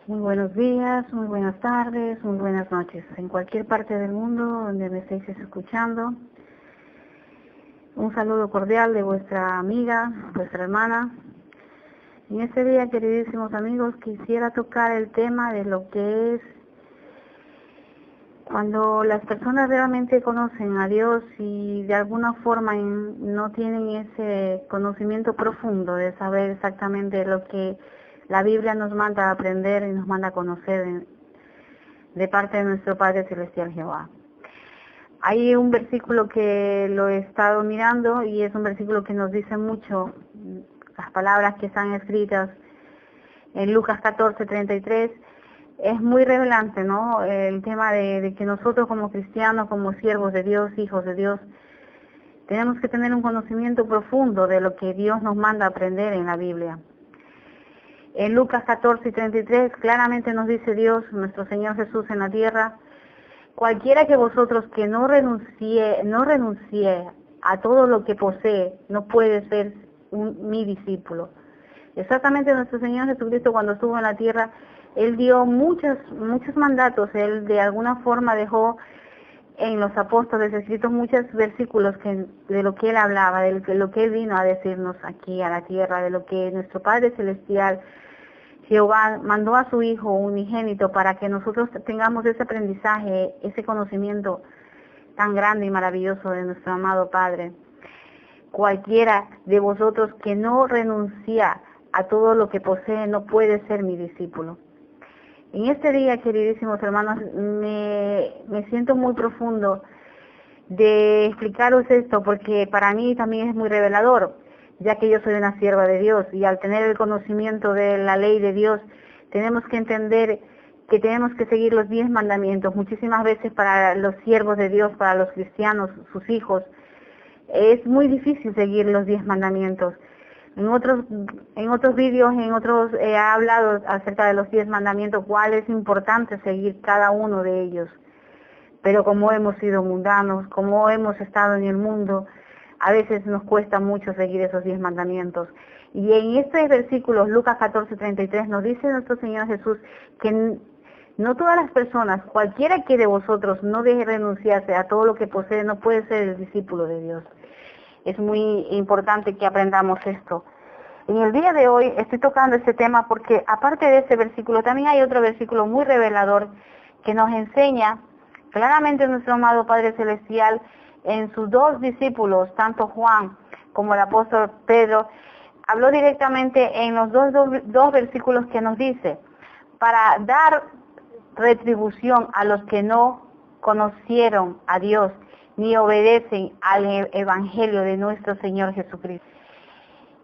Muy buenos días, muy buenas tardes, muy buenas noches. En cualquier parte del mundo donde me estéis escuchando, un saludo cordial de vuestra amiga, vuestra hermana. En este día, queridísimos amigos, quisiera tocar el tema de lo que es cuando las personas realmente conocen a Dios y de alguna forma no tienen ese conocimiento profundo de saber exactamente lo que la Biblia nos manda a aprender y nos manda a conocer de parte de nuestro Padre Celestial Jehová. Hay un versículo que lo he estado mirando y es un versículo que nos dice mucho las palabras que están escritas en Lucas 14:33. Es muy revelante, ¿no? El tema de que nosotros como cristianos, como siervos de Dios, hijos de Dios, tenemos que tener un conocimiento profundo de lo que Dios nos manda a aprender en la Biblia. En Lucas 14:33 claramente nos dice Dios, nuestro Señor Jesús en la tierra: cualquiera que vosotros que no renuncie a todo lo que posee, no puede ser mi discípulo. Exactamente, nuestro Señor Jesucristo, cuando estuvo en la tierra, Él dio muchos mandatos. Él de alguna forma dejó en los apóstoles escritos muchos versículos de lo que Él hablaba, de lo que Él vino a decirnos aquí a la tierra, de lo que nuestro Padre Celestial Jehová mandó a su Hijo unigénito para que nosotros tengamos ese aprendizaje, ese conocimiento tan grande y maravilloso de nuestro amado Padre. Cualquiera de vosotros que no renuncia a todo lo que posee no puede ser mi discípulo. En este día, queridísimos hermanos, me siento muy profundo de explicaros esto, porque para mí también es muy revelador, ya que yo soy una sierva de Dios, y al tener el conocimiento de la ley de Dios, tenemos que entender que tenemos que seguir los 10 mandamientos. Muchísimas veces para los siervos de Dios, para los cristianos, sus hijos, es muy difícil seguir los 10 mandamientos. En otros vídeos, he hablado acerca de los 10 mandamientos, cuál es importante seguir cada uno de ellos. Pero como hemos sido mundanos, como hemos estado en el mundo, a veces nos cuesta mucho seguir esos 10 mandamientos. Y en este versículo, Lucas 14:33, nos dice nuestro Señor Jesús que no todas las personas, cualquiera que de vosotros no deje renunciarse a todo lo que posee, no puede ser el discípulo de Dios. Es muy importante que aprendamos esto. En el día de hoy estoy tocando este tema porque aparte de ese versículo, también hay otro versículo muy revelador que nos enseña claramente nuestro amado Padre Celestial en sus 2 discípulos, tanto Juan como el apóstol Pedro. Habló directamente en los dos versículos que nos dice: para dar retribución a los que no conocieron a Dios ni obedecen al evangelio de nuestro Señor Jesucristo.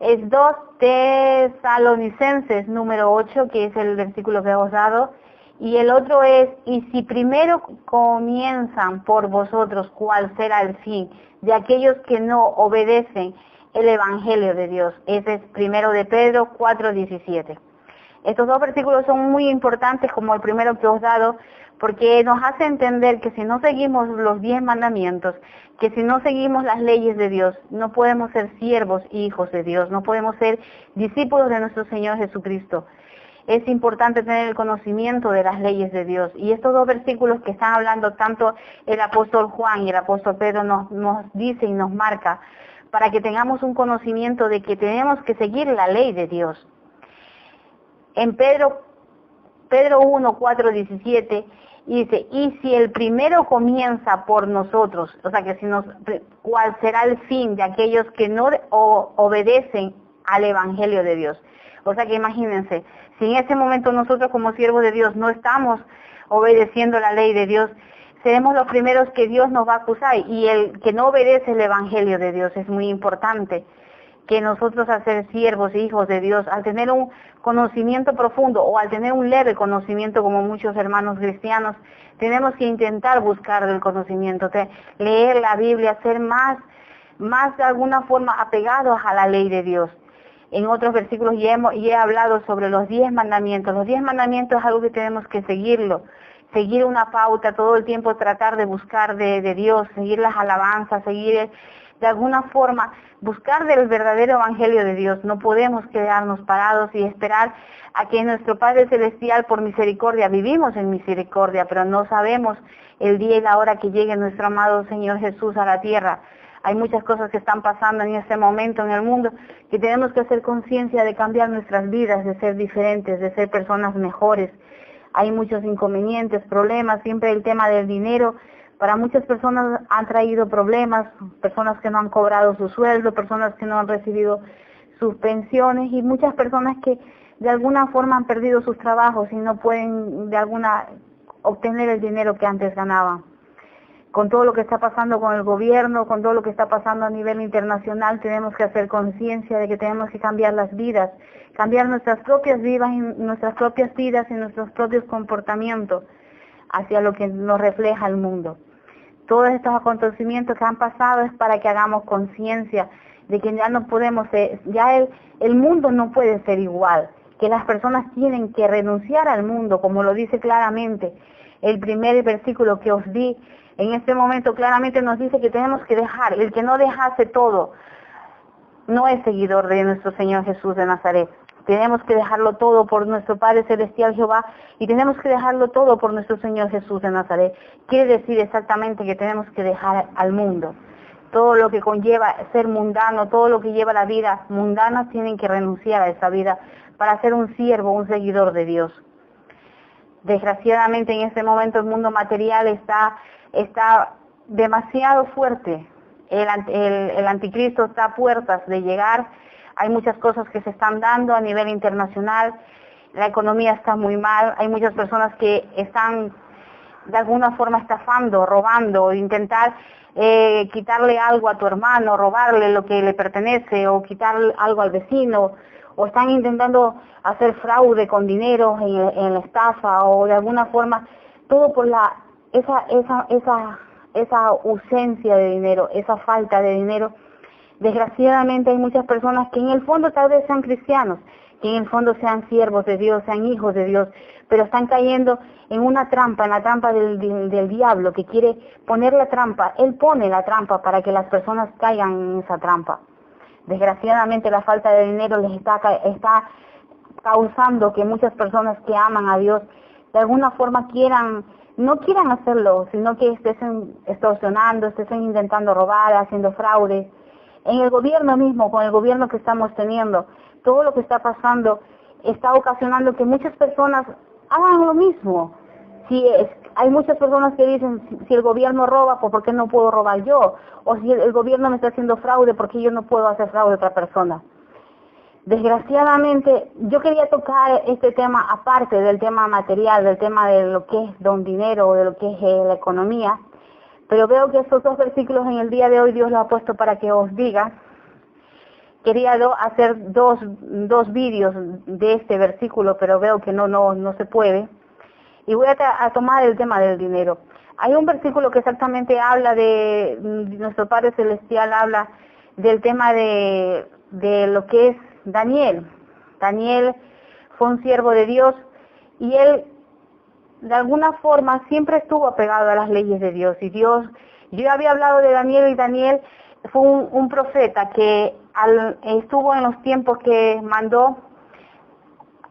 Es 2 Tesalonicenses número 8, que es el versículo que hemos dado, y el otro es: y si primero comienzan por vosotros, ¿cuál será el fin de aquellos que no obedecen el evangelio de Dios? Ese es primero de Pedro 4:17. Estos 2 versículos son muy importantes, como el primero que os he dado, porque nos hace entender que si no seguimos los 10 mandamientos, que si no seguimos las leyes de Dios, no podemos ser siervos e hijos de Dios, no podemos ser discípulos de nuestro Señor Jesucristo. Es importante tener el conocimiento de las leyes de Dios. Y estos 2 versículos que están hablando, tanto el apóstol Juan y el apóstol Pedro, nos dice y nos marca para que tengamos un conocimiento de que tenemos que seguir la ley de Dios. En Pedro 1:4-17 dice: y si el primero comienza por nosotros, o sea que ¿cuál será el fin de aquellos que no obedecen al evangelio de Dios? O sea que imagínense, si en ese momento nosotros como siervos de Dios no estamos obedeciendo la ley de Dios, seremos los primeros que Dios nos va a acusar. Y el que no obedece el evangelio de Dios, es muy importante que nosotros, al ser siervos e hijos de Dios, al tener un conocimiento profundo o al tener un leve conocimiento, como muchos hermanos cristianos, tenemos que intentar buscar el conocimiento, leer la Biblia, ser más de alguna forma apegados a la ley de Dios. En otros versículos ya he hablado sobre los 10 mandamientos. Los 10 mandamientos es algo que tenemos que seguir una pauta todo el tiempo, tratar de buscar de Dios, seguir las alabanzas, seguir de alguna forma buscar del verdadero evangelio de Dios. No podemos quedarnos parados y esperar a que nuestro Padre Celestial, por misericordia, vivimos en misericordia, pero no sabemos el día y la hora que llegue nuestro amado Señor Jesús a la tierra. Hay muchas cosas que están pasando en este momento en el mundo que tenemos que hacer conciencia de cambiar nuestras vidas, de ser diferentes, de ser personas mejores. Hay muchos inconvenientes, problemas, siempre el tema del dinero. Para muchas personas han traído problemas, personas que no han cobrado su sueldo, personas que no han recibido sus pensiones y muchas personas que de alguna forma han perdido sus trabajos y no pueden obtener el dinero que antes ganaban. Con todo lo que está pasando con el gobierno, con todo lo que está pasando a nivel internacional, tenemos que hacer conciencia de que tenemos que cambiar las vidas, cambiar nuestras propias vidas y nuestros propios comportamientos hacia lo que nos refleja el mundo. Todos estos acontecimientos que han pasado es para que hagamos conciencia de que ya no podemos ser, el mundo no puede ser igual, que las personas tienen que renunciar al mundo, como lo dice claramente el primer versículo que os di. En este momento claramente nos dice que tenemos que dejar, el que no dejase todo, no es seguidor de nuestro Señor Jesús de Nazaret. Tenemos que dejarlo todo por nuestro Padre Celestial Jehová y tenemos que dejarlo todo por nuestro Señor Jesús de Nazaret. Quiere decir exactamente que tenemos que dejar al mundo. Todo lo que conlleva ser mundano, todo lo que lleva la vida mundana, tienen que renunciar a esa vida para ser un siervo, un seguidor de Dios. Desgraciadamente en este momento el mundo material está demasiado fuerte. El anticristo está a puertas de llegar. Hay muchas cosas que se están dando a nivel internacional. La economía está muy mal. Hay muchas personas que están de alguna forma estafando, robando, intentar quitarle algo a tu hermano, robarle lo que le pertenece o quitar algo al vecino, o están intentando hacer fraude con dinero en la estafa o de alguna forma, todo por esa ausencia de dinero, esa falta de dinero. Desgraciadamente hay muchas personas que en el fondo tal vez sean cristianos, que en el fondo sean siervos de Dios, sean hijos de Dios, pero están cayendo en una trampa, en la trampa del diablo, que quiere poner la trampa. Él pone la trampa para que las personas caigan en esa trampa. Desgraciadamente la falta de dinero les está causando que muchas personas que aman a Dios de alguna forma no quieran hacerlo, sino que estén extorsionando, estén intentando robar, haciendo fraude. En el gobierno mismo, con el gobierno que estamos teniendo, todo lo que está pasando está ocasionando que muchas personas hagan lo mismo. Hay muchas personas que dicen, si el gobierno roba, pues ¿por qué no puedo robar yo? O si el gobierno me está haciendo fraude, ¿por qué yo no puedo hacer fraude a otra persona? Desgraciadamente, yo quería tocar este tema aparte del tema material, del tema de lo que es don dinero o de lo que es la economía, pero veo que estos dos versículos en el día de hoy Dios los ha puesto para que os diga. Quería hacer dos vídeos de este versículo, pero veo que no se puede. Y voy a tomar el tema del dinero. Hay un versículo que exactamente habla de nuestro Padre Celestial, habla del tema de lo que es Daniel. Daniel fue un siervo de Dios y él de alguna forma siempre estuvo apegado a las leyes de Dios. Yo había hablado de Daniel y Daniel fue un profeta que estuvo en los tiempos que mandó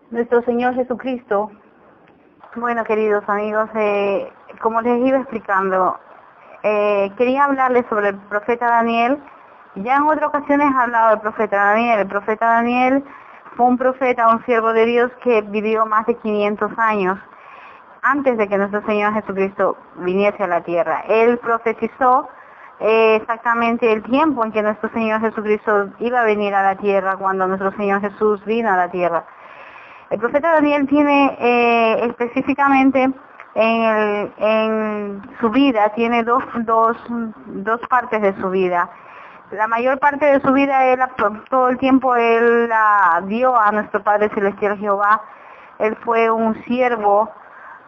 nuestro Señor Jesucristo. Bueno, queridos amigos, como les iba explicando, quería hablarles sobre el profeta Daniel. Ya en otras ocasiones he hablado del profeta Daniel. El profeta Daniel fue un profeta, un siervo de Dios que vivió más de 500 años antes de que nuestro Señor Jesucristo viniese a la tierra. Él profetizó exactamente el tiempo en que nuestro Señor Jesucristo iba a venir a la tierra, cuando nuestro Señor Jesús vino a la tierra. El profeta Daniel tiene específicamente en su vida, tiene dos partes de su vida. La mayor parte de su vida, todo el tiempo, él la dio a nuestro Padre Celestial Jehová. Él fue un siervo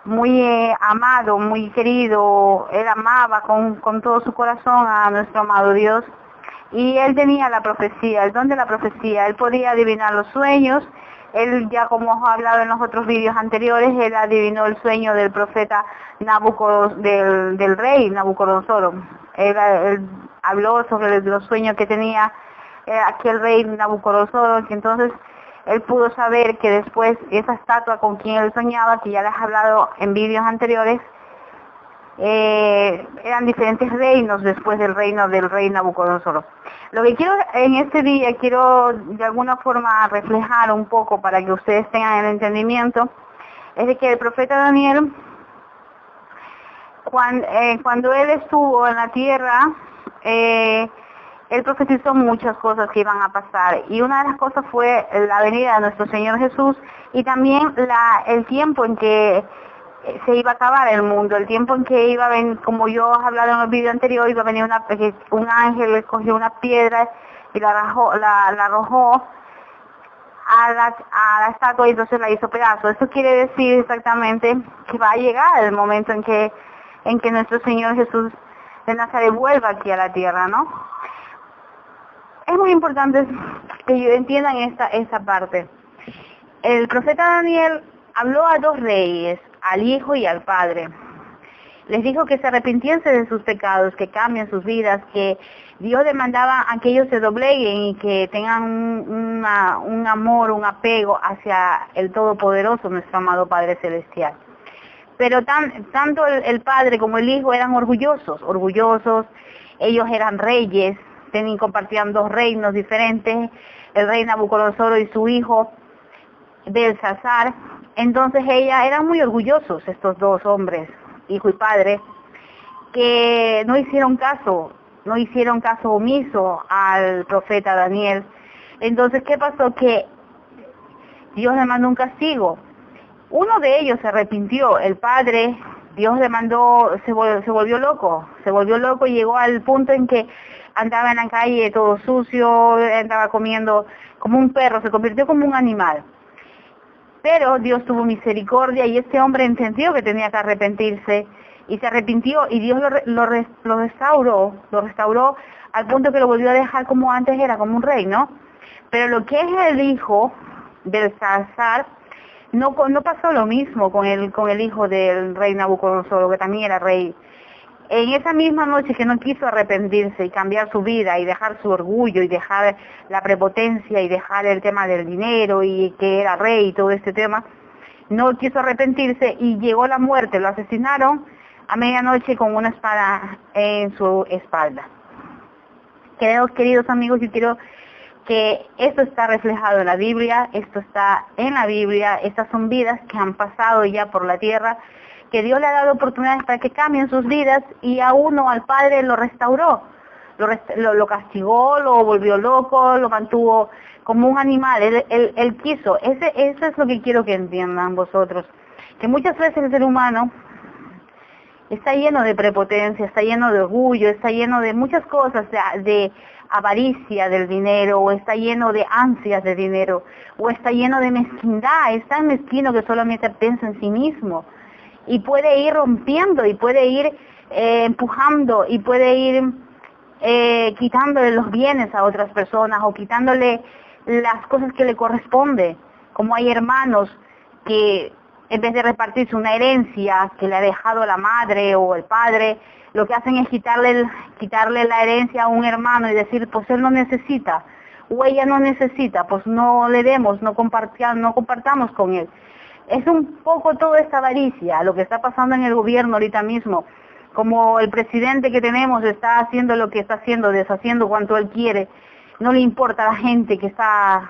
muy amado, muy querido. Él amaba con todo su corazón a nuestro amado Dios. Y él tenía la profecía, el don de la profecía. Él podía adivinar los sueños. él ya, como he hablado en los otros vídeos anteriores, él adivinó el sueño del profeta del rey Nabucodonosor. Él habló sobre los sueños que tenía aquel rey Nabucodonosor, que entonces él pudo saber que después esa estatua con quien él soñaba, que ya les he hablado en vídeos anteriores, eran diferentes reinos después del reino del rey Nabucodonosor. Lo que quiero en este día, quiero de alguna forma reflejar un poco para que ustedes tengan el entendimiento, es de que el profeta Daniel, cuando él estuvo en la tierra, él profetizó muchas cosas que iban a pasar, y una de las cosas fue la venida de nuestro Señor Jesús, y también el tiempo en que se iba a acabar el mundo, el tiempo en que iba a venir, como yo he hablado en el vídeo anterior, iba a venir un ángel, cogió una piedra y la arrojó a la estatua y entonces la hizo pedazo. Eso quiere decir exactamente que va a llegar el momento en que nuestro Señor Jesús de Nazaret vuelva aquí a la tierra, ¿no? Es muy importante que entiendan esta parte. El profeta Daniel habló a dos reyes, al hijo y al padre. Les dijo que se arrepintiesen de sus pecados, que cambien sus vidas, que Dios demandaba a que ellos se dobleguen y que tengan un amor, un apego hacia el Todopoderoso, nuestro amado Padre Celestial. Pero tanto el padre como el hijo eran orgullosos, ellos eran reyes, compartían dos reinos diferentes, el rey Nabucodonosor y su hijo Belsasar. Entonces eran muy orgullosos estos dos hombres, hijo y padre, que no hicieron caso omiso al profeta Daniel. Entonces, ¿qué pasó? Que Dios le mandó un castigo. Uno de ellos se arrepintió, el padre, Dios le mandó, se volvió loco y llegó al punto en que andaba en la calle todo sucio, andaba comiendo como un perro, se convirtió como un animal. Pero Dios tuvo misericordia y este hombre entendió que tenía que arrepentirse y se arrepintió, y Dios lo restauró al punto que lo volvió a dejar como antes era, como un rey, ¿no? Pero lo que es el hijo del Belsasar, no pasó lo mismo con el hijo del rey Nabucodonosor, que también era rey. En esa misma noche que no quiso arrepentirse y cambiar su vida y dejar su orgullo y dejar la prepotencia y dejar el tema del dinero y que era rey y todo este tema, no quiso arrepentirse y llegó la muerte, lo asesinaron a medianoche con una espada en su espalda. Queridos amigos, yo quiero que esto está reflejado en la Biblia, estas son vidas que han pasado ya por la tierra, que Dios le ha dado oportunidades para que cambien sus vidas, y a uno, al padre, lo restauró, lo castigó, lo volvió loco, lo mantuvo como un animal, él quiso. Eso es lo que quiero que entiendan vosotros, que muchas veces el ser humano está lleno de prepotencia, está lleno de orgullo, está lleno de muchas cosas, de avaricia del dinero, o está lleno de ansias de dinero, o está lleno de mezquindad, es tan mezquino que solamente piensa en sí mismo, y puede ir rompiendo, y puede ir empujando, y puede ir quitándole los bienes a otras personas, o quitándole las cosas que le corresponde, como hay hermanos que en vez de repartirse una herencia que le ha dejado la madre o el padre, lo que hacen es quitarle la herencia a un hermano y decir, pues él no necesita, o ella no necesita, pues no le demos, no compartamos con él. Es un poco toda esta avaricia, lo que está pasando en el gobierno ahorita mismo, como el presidente que tenemos está haciendo lo que está haciendo, deshaciendo cuanto él quiere, no le importa a la gente que está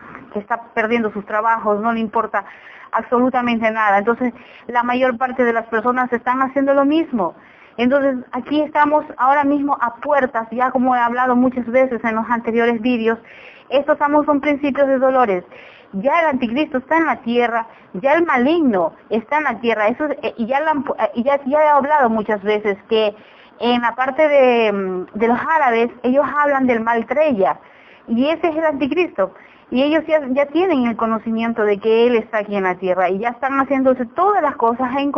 perdiendo sus trabajos, no le importa absolutamente nada. Entonces, la mayor parte de las personas están haciendo lo mismo. Entonces, aquí estamos ahora mismo a puertas, ya como he hablado muchas veces en los anteriores vídeos, estos son principios de dolores. Ya el anticristo está en la tierra, ya el maligno está en la tierra. Ya he hablado muchas veces que en la parte de los árabes, ellos hablan del Maltreya, y ese es el anticristo. Y ellos ya tienen el conocimiento de que él está aquí en la tierra, y ya están haciéndose todas las cosas en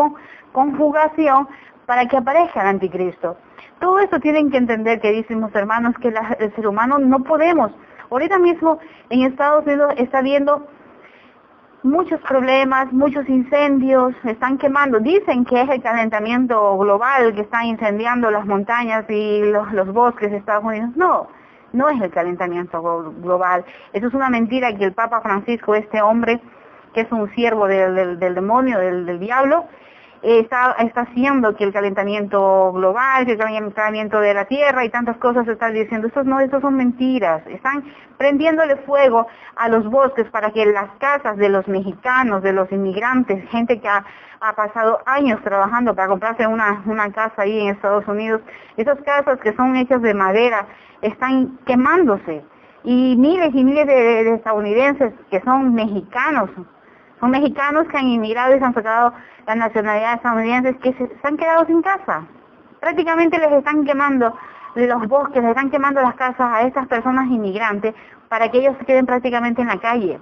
conjugación para que aparezca el anticristo. Todo esto tienen que entender, queridos hermanos, que el ser humano no podemos. Ahorita mismo en Estados Unidos está habiendo muchos problemas, muchos incendios, están quemando. Dicen que es el calentamiento global que está incendiando las montañas y los bosques de Estados Unidos. No, no es el calentamiento global. Eso es una mentira que el Papa Francisco, este hombre que es un siervo del demonio, del diablo, está haciendo que el calentamiento global, que el calentamiento de la tierra y tantas cosas están diciendo. Eso son mentiras. Están prendiéndole fuego a los bosques para que las casas de los mexicanos, de los inmigrantes, gente que ha pasado años trabajando para comprarse una casa ahí en Estados Unidos, esas casas que son hechas de madera, están quemándose. Y miles de estadounidenses que son mexicanos que han inmigrado y se han sacado la nacionalidad estadounidense, que se han quedado sin casa. Prácticamente les están quemando los bosques, les están quemando las casas a estas personas inmigrantes para que ellos se queden prácticamente en la calle.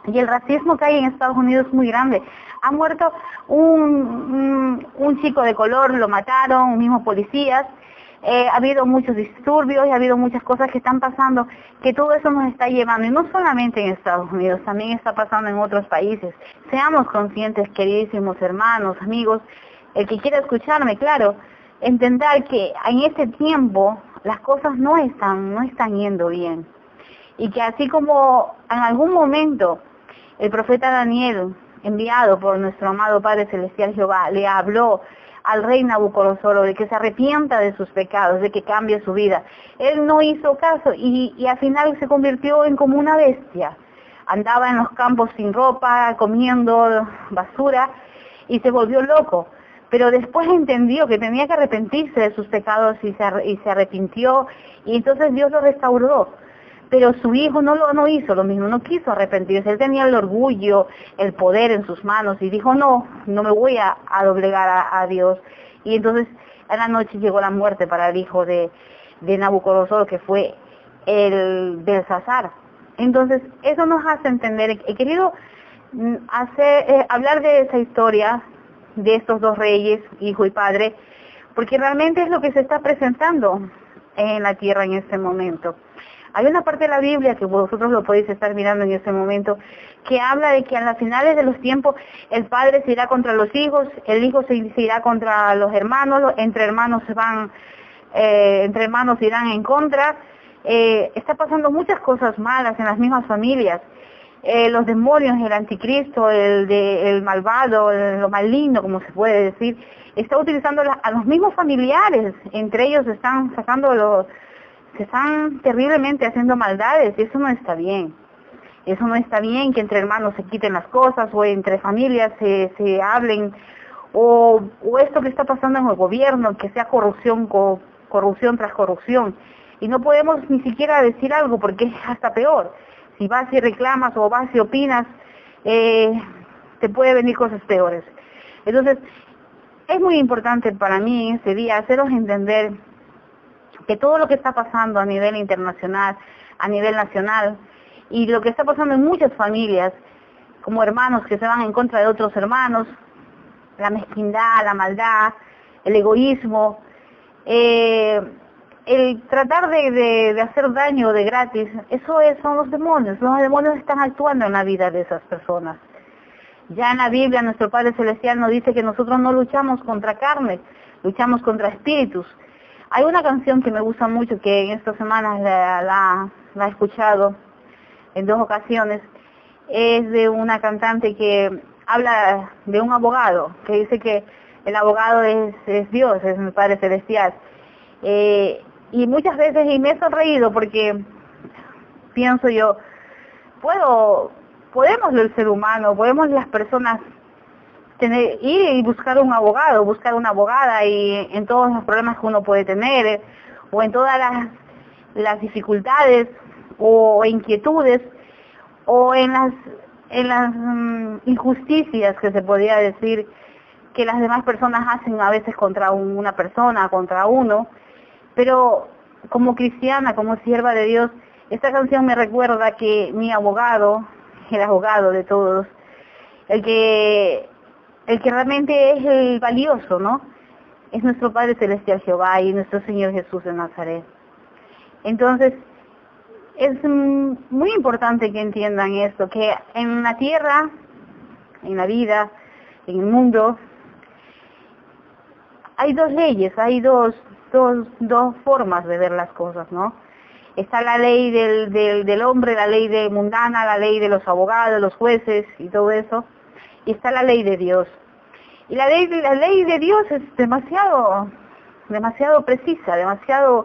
Y el racismo que hay en Estados Unidos es muy grande. Ha muerto un chico de color, lo mataron, mismos policías. Ha habido muchos disturbios y ha habido muchas cosas que están pasando, que todo eso nos está llevando, y no solamente en Estados Unidos, también está pasando en otros países. Seamos conscientes, queridísimos hermanos, amigos, el que quiera escucharme, claro, entender que en este tiempo las cosas no están yendo bien, y que así como en algún momento el profeta Daniel, enviado por nuestro amado Padre Celestial Jehová, le habló al rey Nabucodonosor de que se arrepienta de sus pecados, de que cambie su vida. Él no hizo caso y al final se convirtió en como una bestia. Andaba en los campos sin ropa, comiendo basura y se volvió loco. Pero después entendió que tenía que arrepentirse de sus pecados y se arrepintió, y entonces Dios lo restauró. Pero su hijo no hizo lo mismo, no quiso arrepentirse. Él tenía el orgullo, el poder en sus manos y dijo, no me voy a doblegar a Dios. Y entonces en la noche llegó la muerte para el hijo de Nabucodonosor, que fue el Belsasar. Entonces eso nos hace entender. He querido hablar de esa historia, de estos dos reyes, hijo y padre, porque realmente es lo que se está presentando en la tierra en este momento. Hay una parte de la Biblia que vosotros lo podéis estar mirando en este momento, que habla de que a las finales de los tiempos el padre se irá contra los hijos, el hijo se irá contra los hermanos, entre hermanos irán en contra. Está pasando muchas cosas malas en las mismas familias. Los demonios, el anticristo, el malvado, lo maligno, como se puede decir, está utilizando a los mismos familiares. Entre ellos están se están terriblemente haciendo maldades, y eso no está bien. Eso no está bien, que entre hermanos se quiten las cosas, o entre familias se hablen, o esto que está pasando en el gobierno, que sea corrupción tras corrupción. Y no podemos ni siquiera decir algo, porque es hasta peor. Si vas y reclamas o vas y opinas, te puede venir cosas peores. Entonces, es muy importante para mí en este día haceros entender que todo lo que está pasando a nivel internacional, a nivel nacional, y lo que está pasando en muchas familias, como hermanos que se van en contra de otros hermanos, la mezquindad, la maldad, el egoísmo, el tratar de hacer daño de gratis, son los demonios están actuando en la vida de esas personas. Ya en la Biblia nuestro Padre Celestial nos dice que nosotros no luchamos contra carne, luchamos contra espíritus. Hay una canción que me gusta mucho, que en estas semanas la he escuchado en 2 ocasiones. Es de una cantante que habla de un abogado, que dice que el abogado es Dios, es mi Padre Celestial. Y muchas veces, y me he sonreído porque pienso yo, podemos el ser humano, podemos las personas ir y buscar un abogado, buscar una abogada, y en todos los problemas que uno puede tener, o en todas las dificultades o inquietudes, o en las injusticias que se podría decir que las demás personas hacen a veces contra una persona, contra uno. Pero como cristiana, como sierva de Dios, esta canción me recuerda que mi abogado, el abogado de todos, el que realmente es el valioso, ¿no? Es nuestro Padre Celestial Jehová y nuestro Señor Jesús de Nazaret. Entonces, es muy importante que entiendan esto, que en la tierra en la vida, en el mundo, hay dos leyes, hay dos formas de ver las cosas, ¿no? Está la ley del hombre, la ley mundana, la ley de los abogados, los jueces y todo eso, y está la ley de Dios. Y la ley de Dios es demasiado precisa, demasiado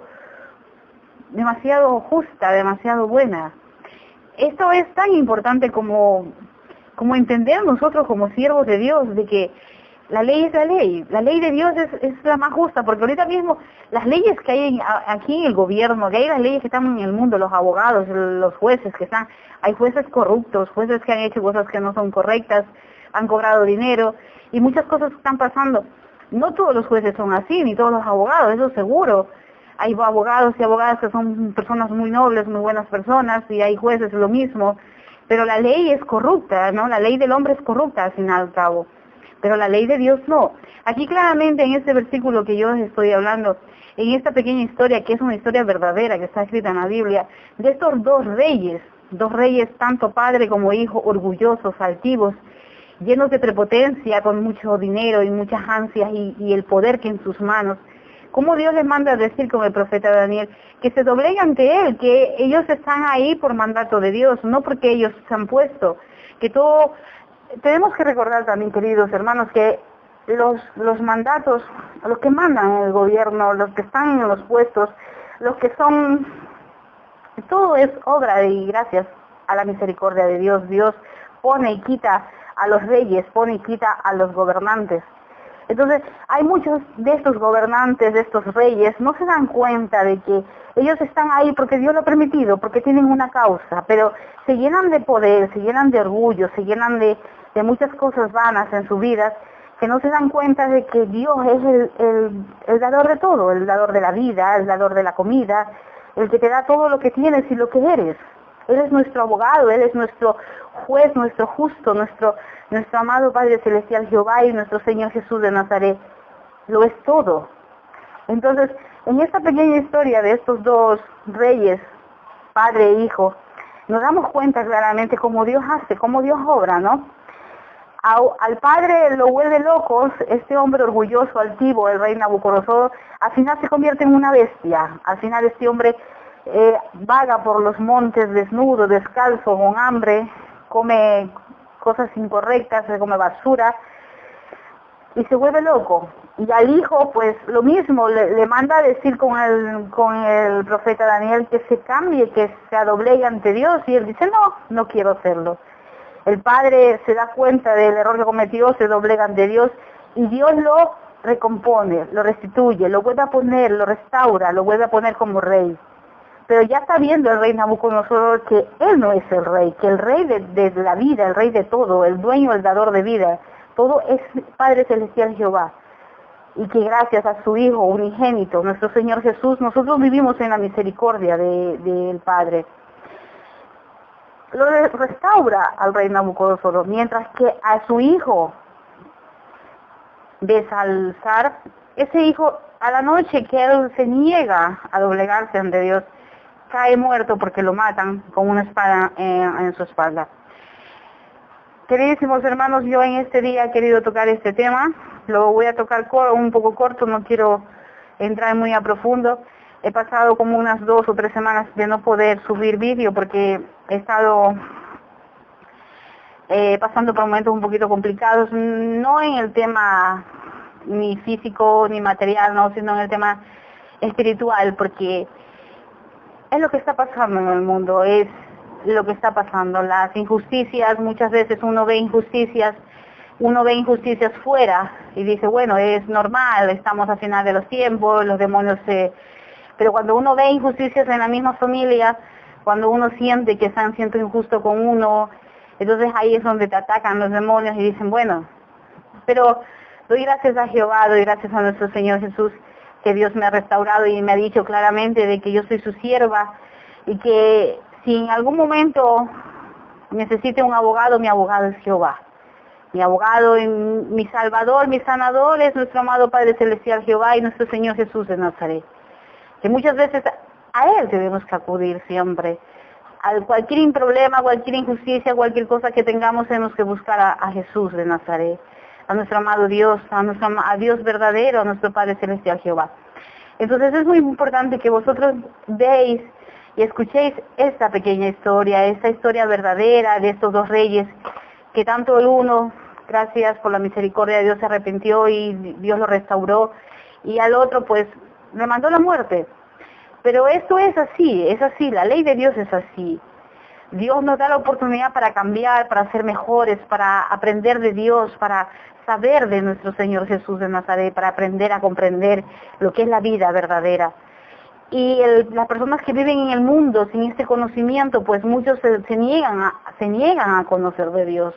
justa, demasiado buena. Esto es tan importante como entender nosotros como siervos de Dios, de que la ley es la ley de Dios es la más justa, porque ahorita mismo las leyes que hay aquí en el gobierno, que hay las leyes que están en el mundo, los abogados, los jueces que están, hay jueces corruptos, jueces que han hecho cosas que no son correctas, han cobrado dinero, y muchas cosas están pasando. No todos los jueces son así, ni todos los abogados, eso seguro. Hay abogados y abogadas que son personas muy nobles, muy buenas personas, y hay jueces lo mismo, pero la ley es corrupta, ¿no? La ley del hombre es corrupta al fin y al cabo, pero la ley de Dios no. Aquí claramente en este versículo que yo estoy hablando, en esta pequeña historia, que es una historia verdadera, que está escrita en la Biblia, de estos dos reyes, tanto padre como hijo, orgullosos, altivos, llenos de prepotencia, con mucho dinero y muchas ansias y el poder que en sus manos, como Dios les manda a decir con el profeta Daniel, que se dobleguen ante Él, que ellos están ahí por mandato de Dios, no porque ellos se han puesto, que todo. Tenemos que recordar también, queridos hermanos, que los mandatos, los que mandan en el gobierno, los que están en los puestos, los que son, todo es obra y gracias a la misericordia de Dios. Dios pone y quita a los reyes, pone y quita a los gobernantes. Entonces, hay muchos de estos gobernantes, de estos reyes, no se dan cuenta de que ellos están ahí porque Dios lo ha permitido, porque tienen una causa, pero se llenan de poder, se llenan de orgullo, se llenan de muchas cosas vanas en su vida, que no se dan cuenta de que Dios es el dador de todo, el dador de la vida, el dador de la comida, el que te da todo lo que tienes y lo que eres. Él es nuestro abogado, Él es nuestro juez, nuestro justo, nuestro amado Padre Celestial Jehová y nuestro Señor Jesús de Nazaret. Lo es todo. Entonces, en esta pequeña historia de estos dos reyes, padre e hijo, nos damos cuenta claramente cómo Dios hace, cómo Dios obra, ¿no? Al padre lo vuelve loco, este hombre orgulloso, altivo, el rey Nabucodonosor, al final se convierte en una bestia. Al final este hombre vaga por los montes desnudo, descalzo, con hambre, come cosas incorrectas, se come basura y se vuelve loco. Y al hijo, pues lo mismo, le manda a decir con el profeta Daniel que se cambie, que se adoblegue ante Dios, y él dice, no quiero hacerlo. El padre se da cuenta del error que cometió, se doblega ante Dios, y Dios lo recompone, lo restituye, lo vuelve a poner, lo restaura, lo vuelve a poner como rey. Pero ya está viendo el rey Nabucodonosor que él no es el rey, que el rey de la vida, el rey de todo, el dueño, el dador de vida, todo es Padre Celestial Jehová. Y que gracias a su Hijo unigénito, nuestro Señor Jesús, nosotros vivimos en la misericordia del Padre. Lo restaura al rey Nabucodonosor, mientras que a su hijo Besalzar, ese hijo a la noche que él se niega a doblegarse ante Dios, cae muerto porque lo matan con una espada en su espalda. Queridísimos hermanos, yo en este día he querido tocar este tema, lo voy a tocar un poco corto, no quiero entrar muy a profundo. He pasado como unas 2 o 3 semanas de no poder subir vídeo porque he estado pasando por momentos un poquito complicados, no en el tema ni físico ni material, no, sino en el tema espiritual, porque es lo que está pasando en el mundo, es lo que está pasando, las injusticias. Muchas veces uno ve injusticias fuera y dice, bueno, es normal, estamos al final de los tiempos, los demonios Pero cuando uno ve injusticias en la misma familia, cuando uno siente que están siendo injustos con uno, entonces ahí es donde te atacan los demonios y dicen, bueno, pero doy gracias a Jehová, doy gracias a nuestro Señor Jesús, que Dios me ha restaurado y me ha dicho claramente de que yo soy su sierva y que si en algún momento necesite un abogado, mi abogado es Jehová. Mi abogado, mi salvador, mi sanador es nuestro amado Padre Celestial Jehová y nuestro Señor Jesús de Nazaret. Que muchas veces a Él tenemos que acudir siempre. a cualquier problema, cualquier injusticia, cualquier cosa que tengamos, tenemos que buscar a Jesús de Nazaret, a nuestro amado Dios, a Dios verdadero, a nuestro Padre Celestial Jehová. Entonces es muy importante que vosotros veáis y escuchéis esta pequeña historia, esta historia verdadera de estos dos reyes, que tanto el uno, gracias por la misericordia de Dios, se arrepintió y Dios lo restauró, y al otro pues le mandó la muerte. Pero esto es así, la ley de Dios es así. Dios nos da la oportunidad para cambiar, para ser mejores, para aprender de Dios, para saber de nuestro Señor Jesús de Nazaret, para aprender a comprender lo que es la vida verdadera. Y las personas que viven en el mundo sin este conocimiento, pues muchos se niegan a conocer de Dios.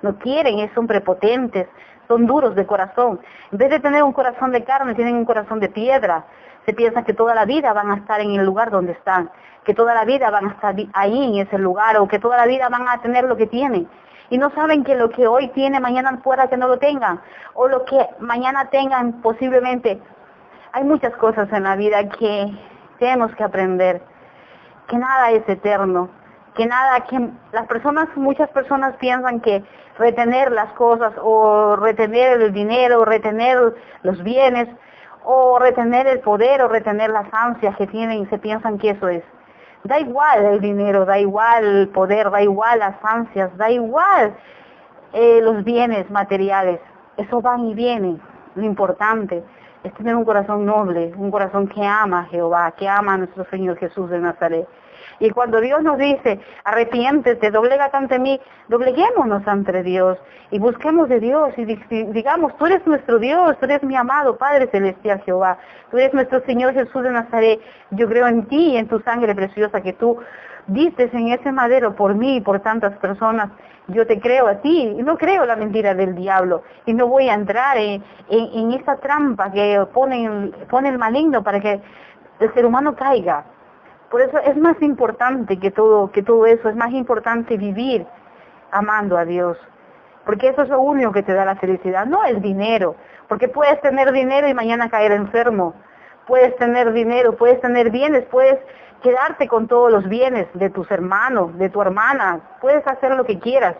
No quieren, son prepotentes, son duros de corazón. En vez de tener un corazón de carne, tienen un corazón de piedra. Se piensan que toda la vida van a estar en el lugar donde están, que toda la vida van a estar ahí en ese lugar, o que toda la vida van a tener lo que tienen. Y no saben que lo que hoy tiene, mañana pueda que no lo tengan, o lo que mañana tengan posiblemente. Hay muchas cosas en la vida que tenemos que aprender, que nada es eterno, que muchas personas piensan que retener las cosas, o retener el dinero, o retener los bienes, o retener el poder, o retener las ansias que tienen, y se piensan que eso es. Da igual el dinero, da igual el poder, da igual las ansias, da igual los bienes materiales. Eso van y vienen. Lo importante es tener un corazón noble, un corazón que ama a Jehová, que ama a nuestro Señor Jesús de Nazaret. Y cuando Dios nos dice, arrepiéntete, doblégate ante mí, dobleguémonos ante Dios y busquemos de Dios y digamos, tú eres nuestro Dios, tú eres mi amado Padre Celestial Jehová, tú eres nuestro Señor Jesús de Nazaret, yo creo en ti y en tu sangre preciosa que tú diste en ese madero por mí y por tantas personas. Yo te creo a ti y no creo la mentira del diablo y no voy a entrar en esa trampa que pone el maligno para que el ser humano caiga. Por eso es más importante que todo eso, es más importante vivir amando a Dios. Porque eso es lo único que te da la felicidad, no el dinero. Porque puedes tener dinero y mañana caer enfermo. Puedes tener dinero, puedes tener bienes, puedes quedarte con todos los bienes de tus hermanos, de tu hermana. Puedes hacer lo que quieras,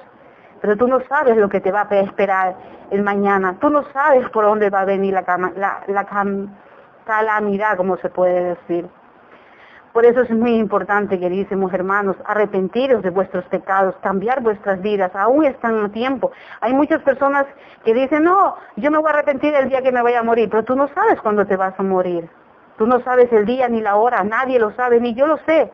pero tú no sabes lo que te va a esperar el mañana. Tú no sabes por dónde va a venir la calamidad, como se puede decir. Por eso es muy importante, queridísimos hermanos, arrepentiros de vuestros pecados, cambiar vuestras vidas, aún están a tiempo. Hay muchas personas que dicen, no, yo me voy a arrepentir el día que me vaya a morir, pero tú no sabes cuándo te vas a morir. Tú no sabes el día ni la hora, nadie lo sabe, ni yo lo sé.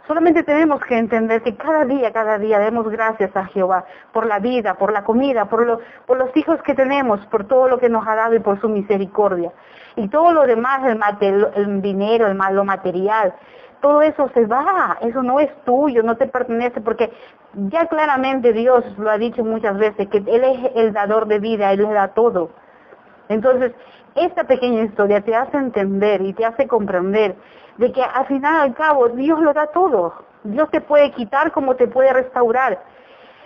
Solamente tenemos que entender que cada día demos gracias a Jehová por la vida, por la comida, por los hijos que tenemos, por todo lo que nos ha dado y por su misericordia. Y todo lo demás, el dinero, lo material, todo eso se va, eso no es tuyo, no te pertenece, porque ya claramente Dios lo ha dicho muchas veces, que Él es el dador de vida, Él le da todo. Entonces, esta pequeña historia te hace entender y te hace comprender de que al final y al cabo Dios lo da todo. Dios te puede quitar como te puede restaurar.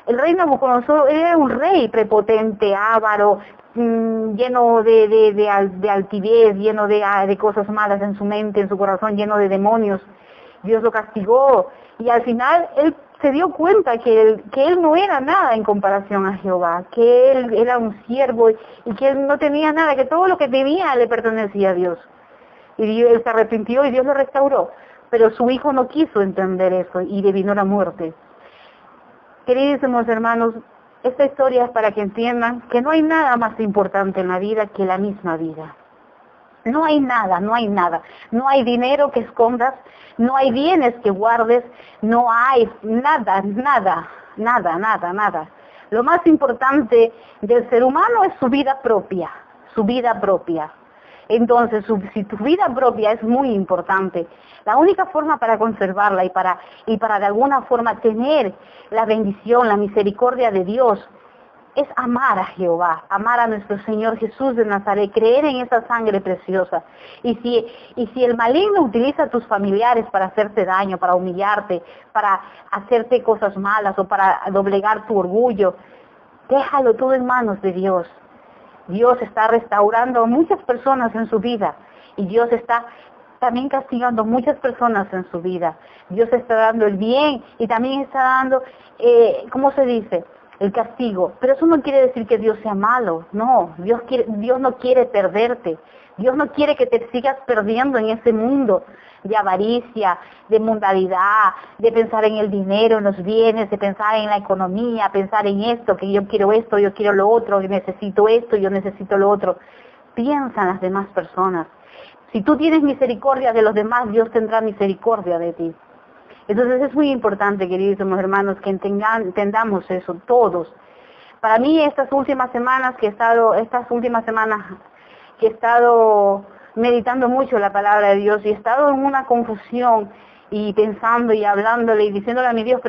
El rey Nabucodonosor era un rey prepotente, avaro, lleno de altivez, lleno de cosas malas en su mente, en su corazón, lleno de demonios. Dios lo castigó y al final él se dio cuenta que él no era nada en comparación a Jehová, que él era un siervo y que él no tenía nada, que todo lo que tenía le pertenecía a Dios. Y él se arrepintió y Dios lo restauró, pero su hijo no quiso entender eso y le vino la muerte. Queridísimos hermanos, esta historia es para que entiendan que no hay nada más importante en la vida que la misma vida. No hay nada. No hay dinero que escondas, no hay bienes que guardes, no hay nada. Lo más importante del ser humano es su vida propia. Entonces, si tu vida propia es muy importante, la única forma para conservarla y para de alguna forma tener la bendición, la misericordia de Dios, es amar a Jehová, amar a nuestro Señor Jesús de Nazaret, creer en esa sangre preciosa. Y si el maligno utiliza a tus familiares para hacerte daño, para humillarte, para hacerte cosas malas o para doblegar tu orgullo, déjalo todo en manos de Dios. Dios está restaurando a muchas personas en su vida y Dios está también castigando muchas personas en su vida. Dios está dando el bien y también está dando, ¿cómo se dice? El castigo. Pero eso no quiere decir que Dios sea malo. No, Dios no quiere perderte. Dios no quiere que te sigas perdiendo en ese mundo de avaricia, de mundanalidad, de pensar en el dinero, en los bienes, de pensar en la economía, pensar en esto, que yo quiero lo otro, que necesito esto, yo necesito lo otro. Piensa en las demás personas. Si tú tienes misericordia de los demás, Dios tendrá misericordia de ti. Entonces es muy importante, queridos hermanos, que entendamos eso todos. Para mí estas últimas semanas que he estado meditando mucho la palabra de Dios y he estado en una confusión y pensando y hablándole y diciéndole a mi Dios,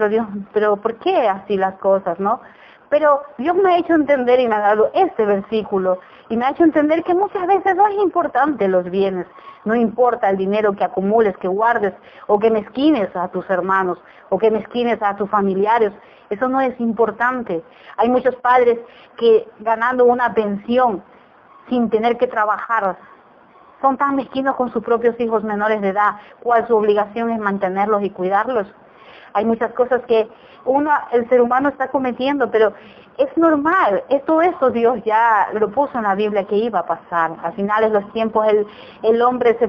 pero ¿por qué así las cosas, no? Pero Dios me ha hecho entender y me ha dado este versículo y me ha hecho entender que muchas veces no es importante los bienes, no importa el dinero que acumules, que guardes o que mezquines a tus hermanos o que mezquines a tus familiares, eso no es importante. Hay muchos padres que ganando una pensión sin tener que trabajar son tan mezquinos con sus propios hijos menores de edad, cual su obligación es mantenerlos y cuidarlos. Hay muchas cosas que el ser humano está cometiendo, pero es normal. Todo eso Dios ya lo puso en la Biblia que iba a pasar. A finales de los tiempos el hombre se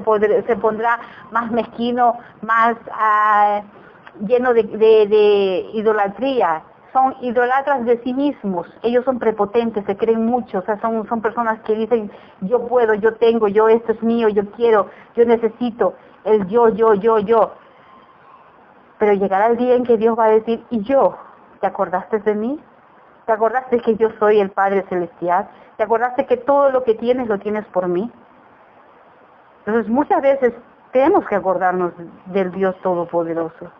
pondrá más mezquino, más lleno de idolatría. Son idolatras de sí mismos. Ellos son prepotentes, se creen mucho. O sea, son personas que dicen, yo puedo, yo tengo, esto es mío, yo quiero, yo necesito. El yo. Pero llegará el día en que Dios va a decir, ¿y yo? ¿Te acordaste de mí? ¿Te acordaste que yo soy el Padre Celestial? ¿Te acordaste que todo lo que tienes lo tienes por mí? Entonces muchas veces tenemos que acordarnos del Dios Todopoderoso.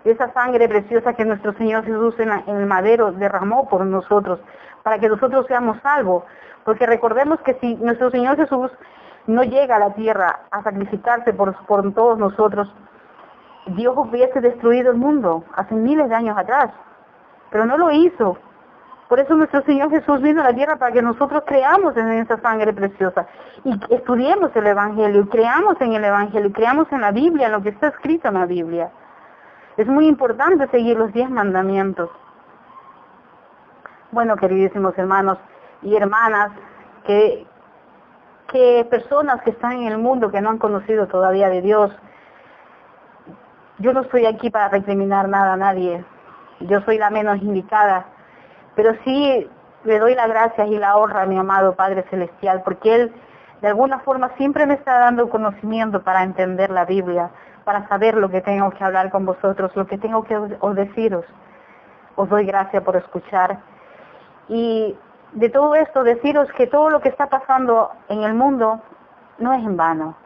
Esa sangre preciosa que nuestro Señor Jesús en el madero derramó por nosotros, para que nosotros seamos salvos. Porque recordemos que si nuestro Señor Jesús no llega a la tierra a sacrificarse por todos nosotros, Dios hubiese destruido el mundo hace miles de años atrás, pero no lo hizo. Por eso nuestro Señor Jesús vino a la tierra para que nosotros creamos en esa sangre preciosa y estudiemos el Evangelio, y creamos en el Evangelio, y creamos en la Biblia, en lo que está escrito en la Biblia. Es muy importante seguir los 10 mandamientos. Bueno, queridísimos hermanos y hermanas, que personas que están en el mundo que no han conocido todavía de Dios, yo no estoy aquí para recriminar nada a nadie, yo soy la menos indicada, pero sí le doy las gracias y la honra a mi amado Padre Celestial, porque Él de alguna forma siempre me está dando conocimiento para entender la Biblia, para saber lo que tengo que hablar con vosotros, lo que tengo que deciros. Os doy gracias por escuchar. Y de todo esto deciros que todo lo que está pasando en el mundo no es en vano,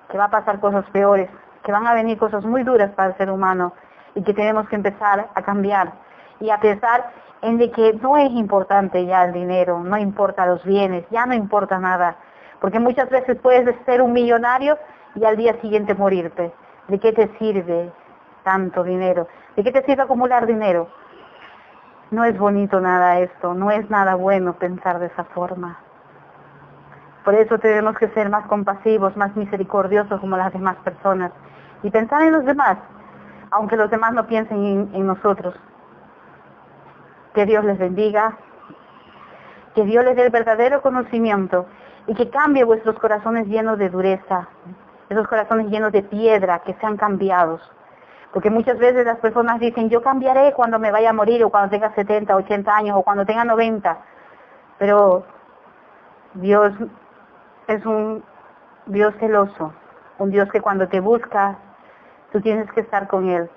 que va a pasar cosas peores, que van a venir cosas muy duras para el ser humano y que tenemos que empezar a cambiar y a pensar en de que no es importante ya el dinero, no importa los bienes, ya no importa nada, porque muchas veces puedes ser un millonario y al día siguiente morirte. ¿De qué te sirve tanto dinero? ¿De qué te sirve acumular dinero? No es bonito nada esto, no es nada bueno pensar de esa forma. Por eso tenemos que ser más compasivos, más misericordiosos como las demás personas y pensar en los demás, aunque los demás no piensen en nosotros. Que Dios les bendiga, que Dios les dé el verdadero conocimiento y que cambie vuestros corazones llenos de dureza, esos corazones llenos de piedra, que sean cambiados. Porque muchas veces las personas dicen, yo cambiaré cuando me vaya a morir, o cuando tenga 70, 80 años, o cuando tenga 90. Pero Dios es un Dios celoso, un Dios que cuando te busca, tú tienes que estar con Él.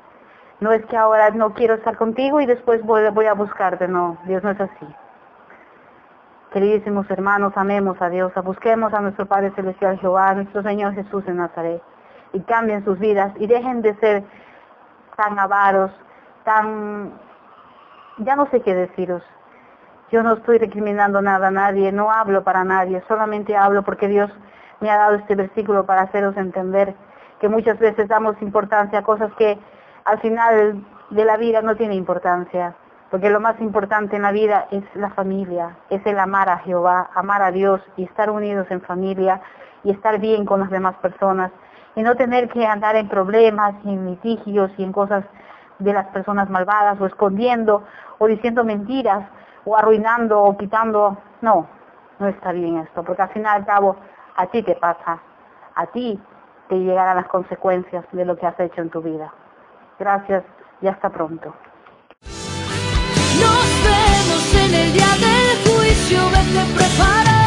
No es que ahora no quiero estar contigo y después voy a buscarte, no, Dios no es así. Queridísimos hermanos, amemos a Dios, busquemos a nuestro Padre Celestial Jehová, a nuestro Señor Jesús en Nazaret, y cambien sus vidas y dejen de ser tan avaros, ya no sé qué deciros. Yo no estoy recriminando nada a nadie, no hablo para nadie, solamente hablo porque Dios me ha dado este versículo para haceros entender que muchas veces damos importancia a cosas que al final de la vida no tienen importancia. Porque lo más importante en la vida es la familia, es el amar a Jehová, amar a Dios y estar unidos en familia y estar bien con las demás personas. y no tener que andar en problemas y en litigios y en cosas de las personas malvadas, o escondiendo, o diciendo mentiras, o arruinando, o quitando. No, no está bien esto, porque al fin y al cabo a ti te pasa, a ti te llegarán las consecuencias de lo que has hecho en tu vida. Gracias y hasta pronto. Nos vemos en el día del juicio, vete preparado.